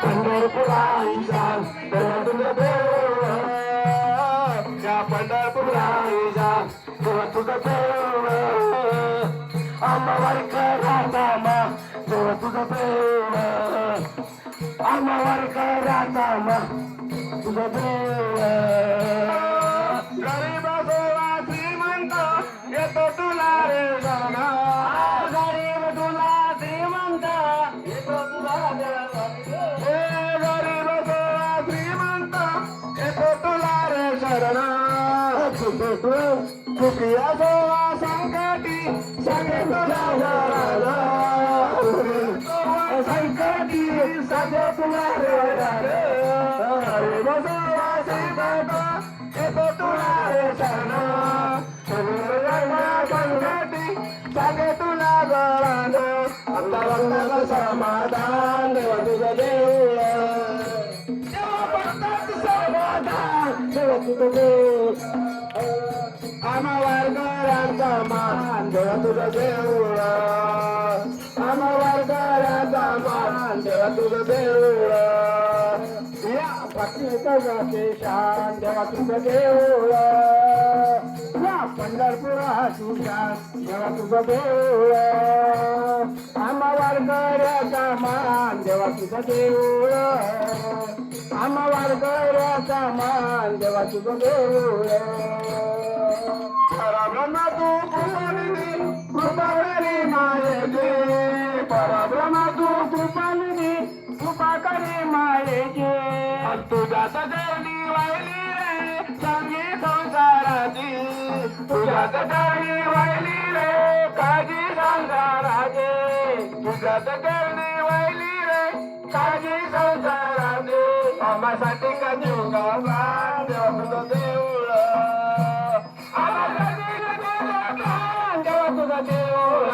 पंढरपुराईचा देवा तुझं देऊळ या पंढरपुराईचा देवा तुझं देऊळ आम्हावर करा नामा देवा तुझं देऊळ आम्हावर करा नामा तुझं देऊळ गरीब सेवा श्रीमंत येतो तुला रे जाना गरीब तुला श्रीमंत येतो तुला गरीब सेवा श्रीमंत येतो तुला रे शरणा चुकिया सेवा संकटी सांगे तुला शरणा संकटी सांगे तुला रे गरीब सेवा श्रीमंत येतो तुला रे शरणा सांगे तुला गळान आपला भक्ताला समाधान देवा तुझं देऊळ देवा भक्ताचं समाधान देवा तुझं देऊळ आम्हावर घराचा मान देवा तुझं देऊळ आम्हावर घराचा मान देवा तुझं देऊळ या भक्तीचं जाते शान देवा तुझं देऊळ या पंढरपुराची शान देवा तुझं देऊळ आम्हावर घराचा मान देवा तुझं देऊळ आम्हावर घराचा मान देवा तुझं देऊळ परब्रह्म तू कृपानिधी कृपाकरी मायेचे परब्रह्म तू कृपानिधी कृपाकरी मायेचे तुझ्याच करणी वाहिली रे सांगी संसाराची तुझ्याच करणी वाहिली रे काजी संसाराचे तुझ्याच करणी वाहिली रे काजी संसाराचे आम्हासाठी का जीव गावला देवा तुझं देऊळ आम्हासाठी का जीव गावला देवा तुझं देऊळ